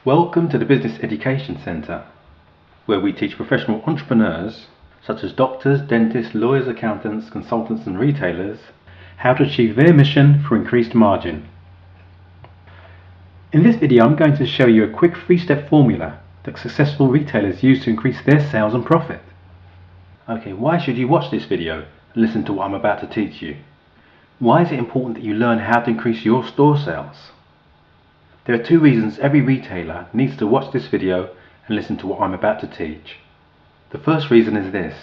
Welcome to the Business Education Centre, where we teach professional entrepreneurs, such as doctors, dentists, lawyers, accountants, consultants and retailers, how to achieve their mission for increased margin. In this video, I'm going to show you a quick 3-step formula that successful retailers use to increase their sales and profit. Okay, why should you watch this video and listen to what I'm about to teach you? Why is it important that you learn how to increase your store sales? There are 2 reasons every retailer needs to watch this video and listen to what I'm about to teach. The first reason is this: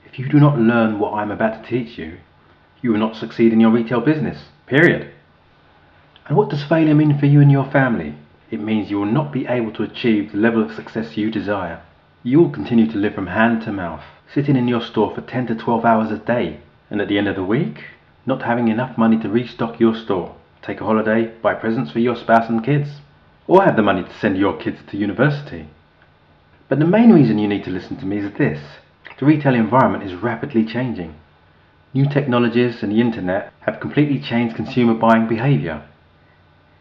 if you do not learn what I'm about to teach you, you will not succeed in your retail business, period. And what does failure mean for you and your family? It means you will not be able to achieve the level of success you desire. You will continue to live from hand to mouth, sitting in your store for 10 to 12 hours a day, and at the end of the week, not having enough money to restock your store, take a holiday, buy presents for your spouse and kids, or have the money to send your kids to university. But the main reason you need to listen to me is this: the retail environment is rapidly changing. New technologies and the internet have completely changed consumer buying behaviour.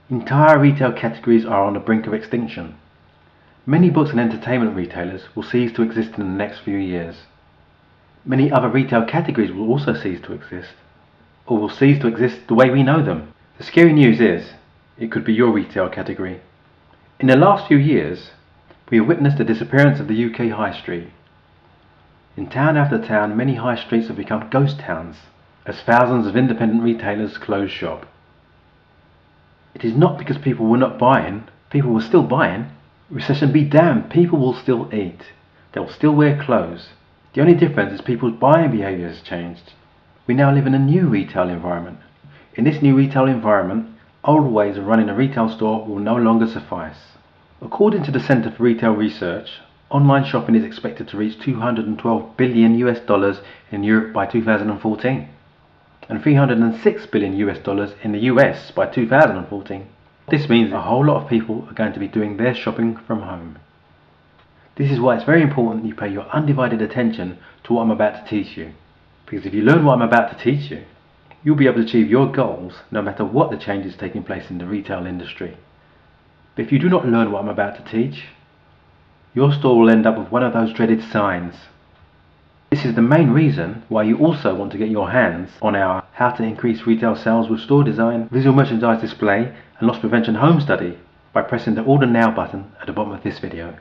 Entire retail categories are on the brink of extinction. Many books and entertainment retailers will cease to exist in the next few years. Many other retail categories will also cease to exist, or will cease to exist the way we know them. The scary news is, it could be your retail category. In the last few years, we have witnessed the disappearance of the UK high street. In town after town, many high streets have become ghost towns, as thousands of independent retailers close shop. It is not because people were not buying, people were still buying. Recession be damned, people will still eat. They will still wear clothes. The only difference is people's buying behaviour has changed. We now live in a new retail environment. In this new retail environment, old ways of running a retail store will no longer suffice. According to the Centre for Retail Research, online shopping is expected to reach $212 billion in Europe by 2014 and $306 billion in the US by 2014. This means a whole lot of people are going to be doing their shopping from home. This is why it's very important you pay your undivided attention to what I'm about to teach you. Because if you learn what I'm about to teach you, you'll be able to achieve your goals no matter what the changes taking place in the retail industry. But if you do not learn what I'm about to teach, your store will end up with one of those dreaded signs. This is the main reason why you also want to get your hands on our How to Increase Retail Sales with Store Design, Visual Merchandise Display and Loss Prevention Home Study by pressing the Order Now button at the bottom of this video.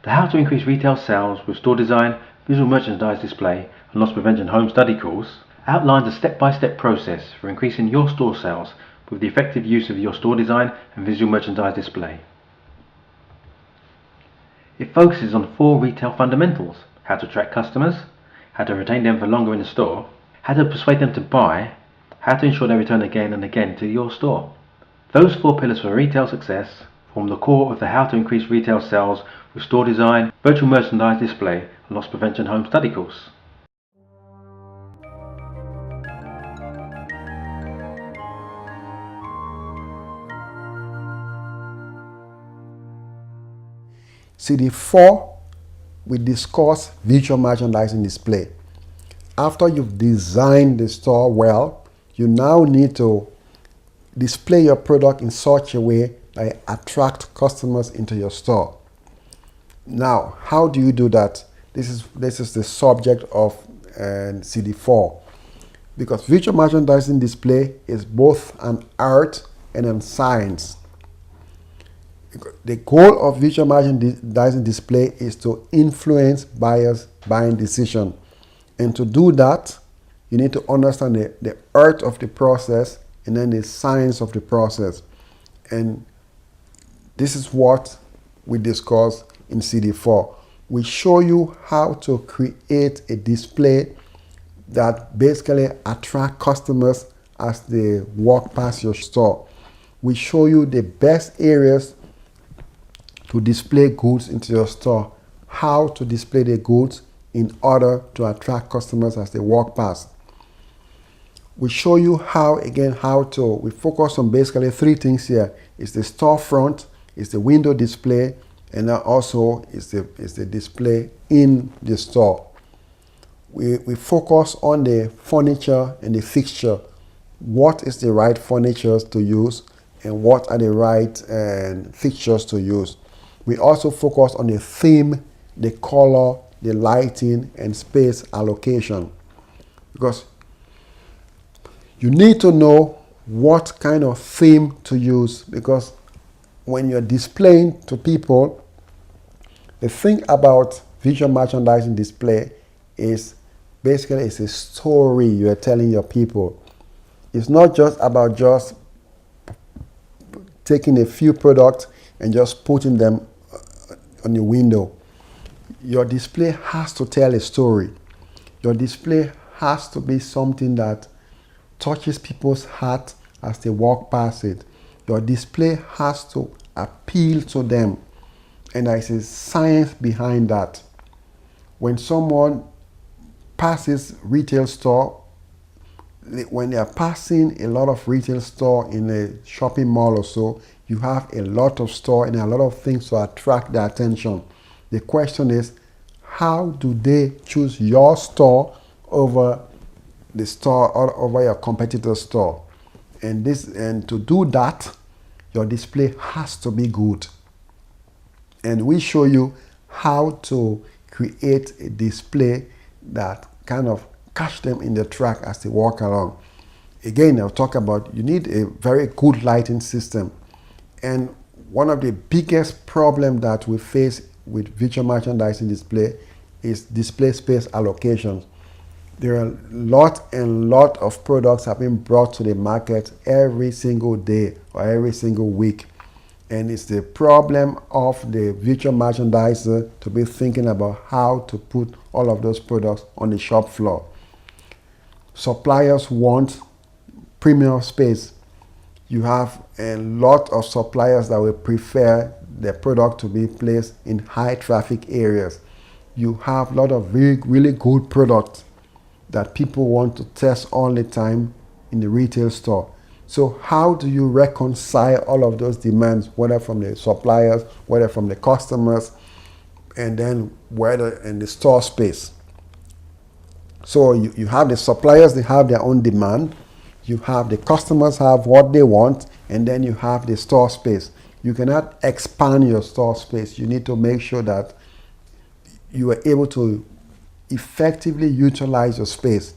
The How to Increase Retail Sales with Store Design, Visual Merchandise Display and Loss Prevention Home Study course outlines a step-by-step process for increasing your store sales with the effective use of your store design and visual merchandise display. It focuses on 4 retail fundamentals: how to attract customers, how to retain them for longer in the store, how to persuade them to buy, how to ensure they return again and again to your store. Those 4 pillars for retail success form the core of the How to Increase Retail Sales with Store Design, Virtual Merchandise Display and Loss Prevention Home Study course. CD4, we discuss visual merchandising display. After you've designed the store well, you now need to display your product in such a way that it attracts customers into your store. Now, how do you do that? This is the subject of CD4, because visual merchandising display is both an art and a science. The goal of visual merchandising display is to influence buyers' buying decision. And to do that, you need to understand the art of the process and then the science of the process. And this is what we discuss in CD4. We show you how to create a display that basically attracts customers as they walk past your store. We show you the best areas to display goods into your store, how to display the goods in order to attract customers as they walk past. We show you we focus on basically 3 things here. It's the storefront, it's the window display, and also it's the display in the store. We focus on the furniture and the fixture. What is the right furniture to use, and what are the right fixtures to use. We also focus on the theme, the color, the lighting, and space allocation, because you need to know what kind of theme to use, because when you're displaying to people, the thing about visual merchandising display is basically it's a story you're telling your people. It's not just about just taking a few products and just putting them on the window. Your display has to tell a story. Your display has to be something that touches people's heart as they walk past it. Your display has to appeal to them. And there is a science behind that. When someone passes retail store, when they are passing a lot of retail store in a shopping mall or so, you have a lot of store and a lot of things to attract their attention. The question is, how do they choose your store over the store or over your competitor's store? And to do that, your display has to be good. And we show you how to create a display that kind of catch them in the track as they walk along. Again, I'll talk about you need a very good lighting system. And one of the biggest problems that we face with visual merchandising display is display space allocation. There are lot of products have been brought to the market every single day or every single week. And it's the problem of the visual merchandiser to be thinking about how to put all of those products on the shop floor. Suppliers want premium space. You have a lot of suppliers that will prefer their product to be placed in high traffic areas. You have a lot of really good products that people want to test all the time in the retail store. So how do you reconcile all of those demands, whether from the suppliers, whether from the customers, and then whether in the store space? So you have the suppliers, they have their own demand. You have the customers have what they want, and then you have the store space. You cannot expand your store space. You need to make sure that you are able to effectively utilize your space.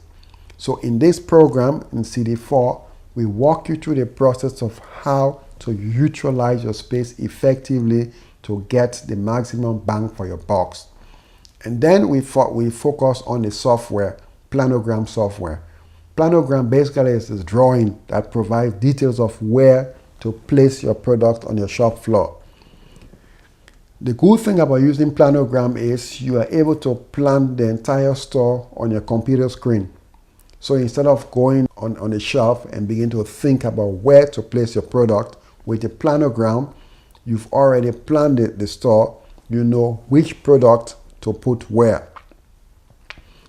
So in this program, in CD4, we walk you through the process of how to utilize your space effectively to get the maximum bang for your bucks. And then we focus on the software, Planogram software. Planogram basically is a drawing that provides details of where to place your product on your shop floor. The good thing about using Planogram is you are able to plan the entire store on your computer screen. So instead of going on the shelf and begin to think about where to place your product, with the Planogram, you've already planned the store. You know which product to put where.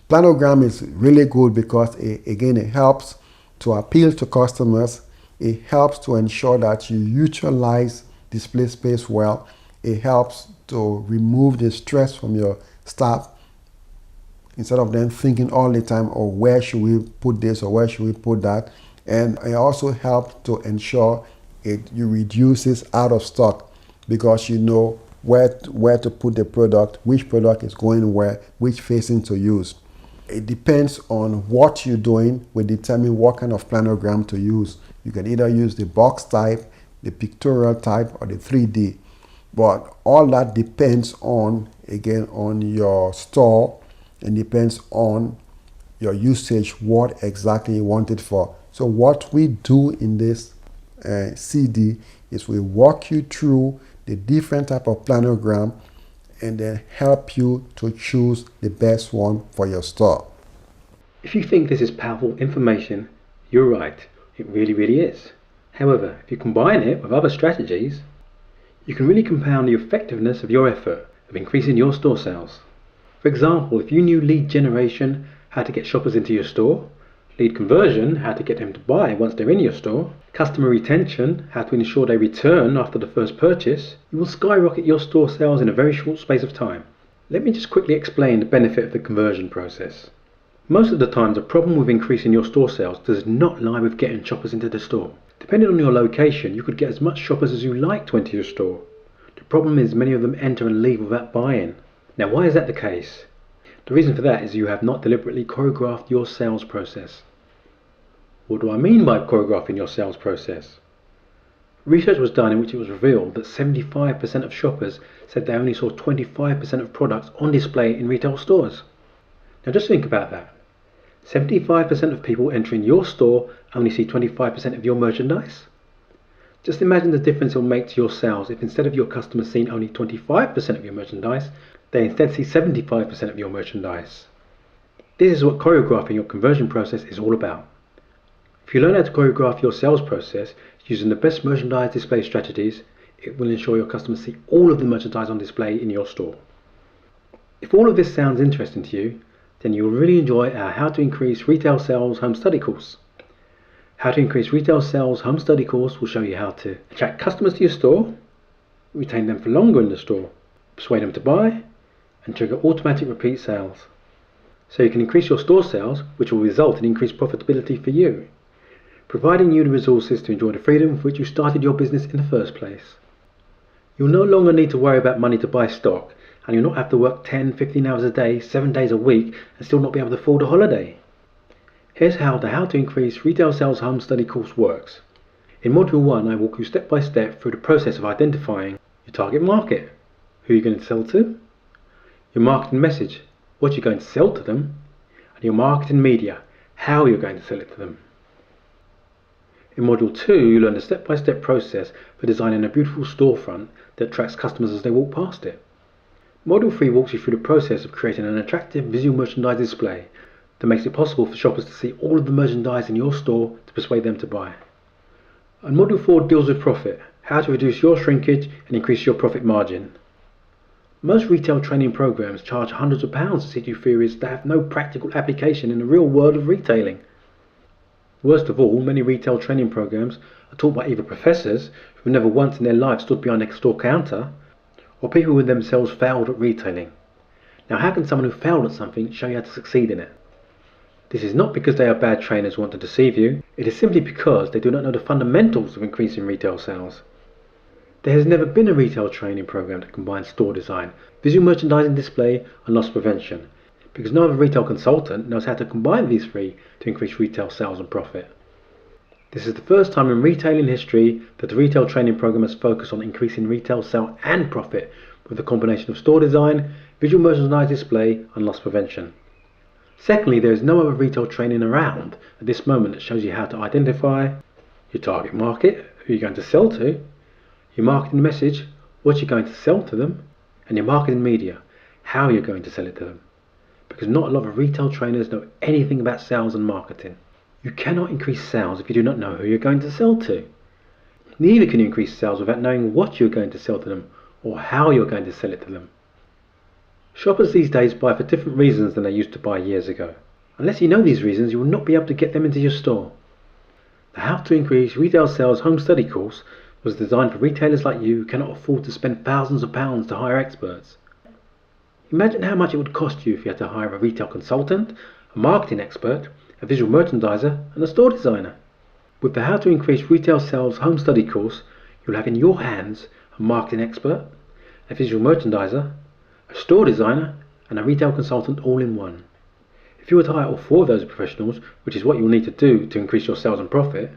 Planogram is really good because it helps to appeal to customers. It helps to ensure that you utilize display space well. It helps to remove the stress from your staff instead of them thinking all the time, oh, where should we put this or where should we put that? And it also helps to ensure you reduces out of stock, because you know where to put the product, which product is going where, which facing to use. It depends on what you're doing will determine what kind of planogram to use. You can either use the box type, the pictorial type, or the 3D. But all that depends on, again, on your store, and depends on your usage, what exactly you want it for. So what we do in this CD is we walk you through the different type of planogram and then help you to choose the best one for your store. If you think this is powerful information, you're right. It really is. However, if you combine it with other strategies, you can really compound the effectiveness of your effort of increasing your store sales. For example, if you knew lead generation, how to get shoppers into your store, lead conversion, how to get them to buy once they're in your store, customer retention, how to ensure they return after the first purchase, you will skyrocket your store sales in a very short space of time. Let me just quickly explain the benefit of the conversion process. Most of the time, the problem with increasing your store sales does not lie with getting shoppers into the store. Depending on your location, you could get as much shoppers as you like to enter your store. The problem is many of them enter and leave without buying. Now, why is that the case? The reason for that is you have not deliberately choreographed your sales process. What do I mean by choreographing your sales process? Research was done in which it was revealed that 75% of shoppers said they only saw 25% of products on display in retail stores. Now just think about that. 75% of people entering your store only see 25% of your merchandise. Just imagine the difference it will make to your sales if instead of your customers seeing only 25% of your merchandise, they instead see 75% of your merchandise. This is what choreographing your conversion process is all about. If you learn how to choreograph your sales process using the best merchandise display strategies, it will ensure your customers see all of the merchandise on display in your store. If all of this sounds interesting to you, then you will really enjoy our How to Increase Retail Sales Home Study course. How to Increase Retail Sales Home Study course will show you how to attract customers to your store, retain them for longer in the store, persuade them to buy, and trigger automatic repeat sales. So you can increase your store sales, which will result in increased profitability for you, providing you the resources to enjoy the freedom for which you started your business in the first place. You'll no longer need to worry about money to buy stock, and you'll not have to work 10, 15 hours a day, 7 days a week, and still not be able to afford a holiday. Here's how the How to Increase Retail Sales Home Study course works. In Module 1, I walk you step by step through the process of identifying your target market, who you're going to sell to, your marketing message, what you're going to sell to them, and your marketing media, how you're going to sell it to them. In Module 2, you learn the step-by-step process for designing a beautiful storefront that attracts customers as they walk past it. Module 3 walks you through the process of creating an attractive visual merchandise display that makes it possible for shoppers to see all of the merchandise in your store to persuade them to buy. And Module 4 deals with profit, how to reduce your shrinkage and increase your profit margin. Most retail training programs charge hundreds of pounds to teach you theories that have no practical application in the real world of retailing. Worst of all, many retail training programs are taught by either professors who never once in their life stood behind a store counter, or people who themselves failed at retailing. Now, how can someone who failed at something show you how to succeed in it? This is not because they are bad trainers who want to deceive you, it is simply because they do not know the fundamentals of increasing retail sales. There has never been a retail training program that combines store design, visual merchandising display, and loss prevention, because no other retail consultant knows how to combine these three to increase retail sales and profit. This is the first time in retailing history that the retail training program has focused on increasing retail sale and profit with a combination of store design, visual merchandise display, and loss prevention. Secondly, there is no other retail training around at this moment that shows you how to identify your target market, who you're going to sell to, your marketing message, what you're going to sell to them, and your marketing media, how you're going to sell it to them. Because not a lot of retail trainers know anything about sales and marketing. You cannot increase sales if you do not know who you're going to sell to. Neither can you increase sales without knowing what you're going to sell to them or how you're going to sell it to them. Shoppers these days buy for different reasons than they used to buy years ago. Unless you know these reasons, you will not be able to get them into your store. The How to Increase Retail Sales Home Study course was designed for retailers like you who cannot afford to spend thousands of pounds to hire experts. Imagine how much it would cost you if you had to hire a retail consultant, a marketing expert, a visual merchandiser, and a store designer. With the How to Increase Retail Sales Home Study course, you'll have in your hands a marketing expert, a visual merchandiser, a store designer, and a retail consultant all in one. If you were to hire all four of those professionals, which is what you'll need to do to increase your sales and profit,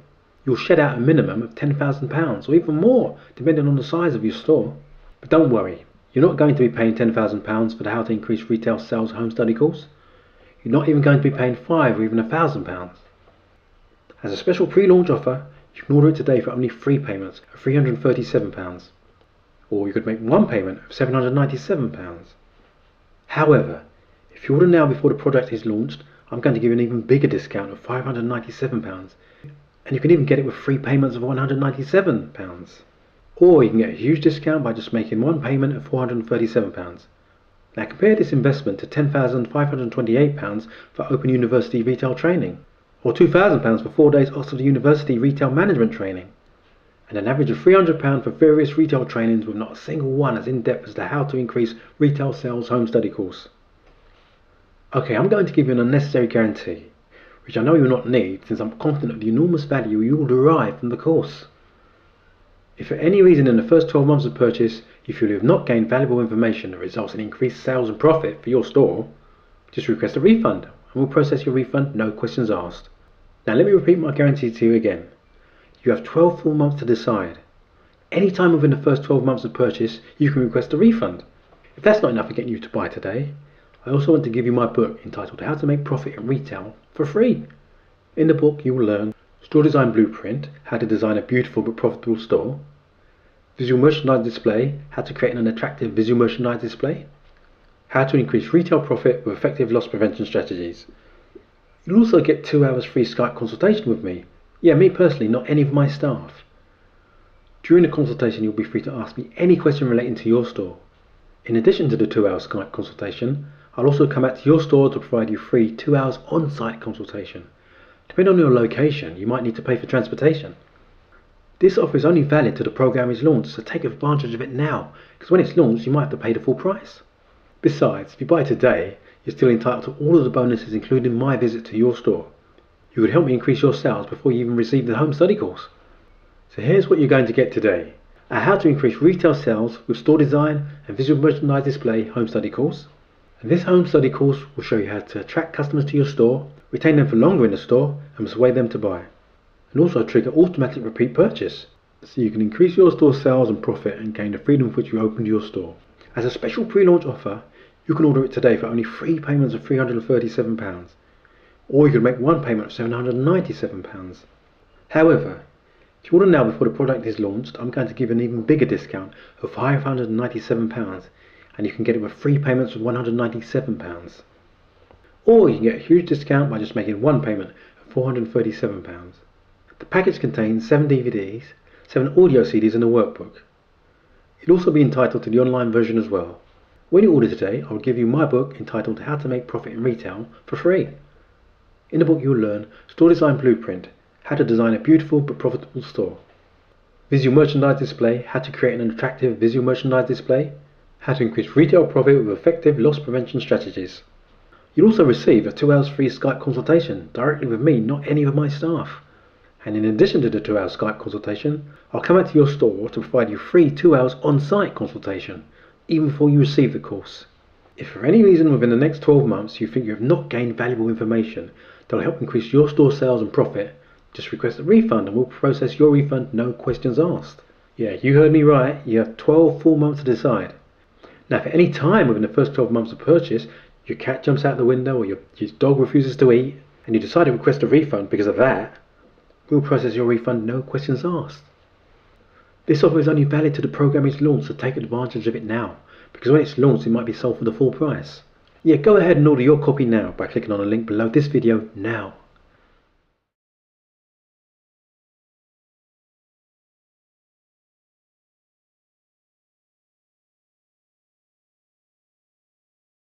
you'll shed out a minimum of £10,000 or even more, depending on the size of your store. But don't worry, you're not going to be paying £10,000 for the How to Increase Retail Sales Home Study course. You're not even going to be paying £5,000 or even £1,000. As a special pre-launch offer, you can order it today for only 3 payments of £337, or you could make 1 payment of £797. However, if you order now before the product is launched, I'm going to give you an even bigger discount of £597, and you can even get it with 3 payments of £197. Or you can get a huge discount by just making 1 payment of £437. Now compare this investment to £10,528 for Open University retail training, or £2,000 for 4 days Oxford University retail management training, and an average of £300 for various retail trainings with not a single one as in-depth as the How to Increase Retail Sales Home Study course. Okay, I'm going to give you an unnecessary guarantee. which I know you'll not need since I'm confident of the enormous value you will derive from the course. If for any reason in the first 12 months of purchase you feel you have not gained valuable information that results in increased sales and profit for your store, just request a refund and we'll process your refund, no questions asked. Now let me repeat my guarantee to you again. You have 12 full months to decide. Any time within the first 12 months of purchase you can request a refund. If that's not enough for getting you to buy today, I also want to give you my book entitled How to Make Profit in Retail for free. In the book you will learn Store Design Blueprint, how to design a beautiful but profitable store, Visual Merchandise Display, how to create an attractive visual merchandise display, how to increase retail profit with effective loss prevention strategies. You'll also get 2 hours free Skype consultation with me. Yeah, me personally, not any of my staff. During the consultation you'll be free to ask me any question relating to your store. In addition to the 2-hour Skype consultation, I'll also come out to your store to provide you free 2 hours on-site consultation. Depending on your location, you might need to pay for transportation. This offer is only valid till the program is launched, so take advantage of it now, because when it's launched you might have to pay the full price. Besides, if you buy today, you're still entitled to all of the bonuses including my visit to your store. You would help me increase your sales before you even receive the home study course. So here's what you're going to get today. A How to Increase Retail Sales with Store Design and Visual Merchandise Display home study course. And this home study course will show you how to attract customers to your store, retain them for longer in the store and persuade them to buy. And also trigger automatic repeat purchase, so you can increase your store sales and profit and gain the freedom with which you opened your store. As a special pre-launch offer, you can order it today for only 3 payments of £337, or you can make 1 payment of £797. However, if you order now before the product is launched, I'm going to give an even bigger discount of £597, and you can get it with 3 payments of £197. Or you can get a huge discount by just making 1 payment of £437. The package contains 7 DVDs, 7 audio CDs and a workbook. It'll also be entitled to the online version as well. When you order today, I will give you my book entitled How to Make Profit in Retail for free. In the book you'll learn Store Design Blueprint, how to design a beautiful but profitable store, Visual Merchandise Display, how to create an attractive visual merchandise display, how to increase retail profit with effective loss prevention strategies. You'll also receive a 2 hours free Skype consultation directly with me, not any of my staff. And in addition to the 2 hour Skype consultation, I'll come out to your store to provide you free 2 hours on-site consultation, even before you receive the course. If for any reason within the next 12 months you think you have not gained valuable information that will help increase your store sales and profit, just request a refund and we'll process your refund, no questions asked. Yeah, you heard me right, you have 12 full months to decide. Now if at any time within the first 12 months of purchase, your cat jumps out the window or your dog refuses to eat, and you decide to request a refund because of that, we'll process your refund, no questions asked. This offer is only valid till the program is launched, so take advantage of it now, because when it's launched it might be sold for the full price. Yeah, go ahead and order your copy now by clicking on the link below this video now.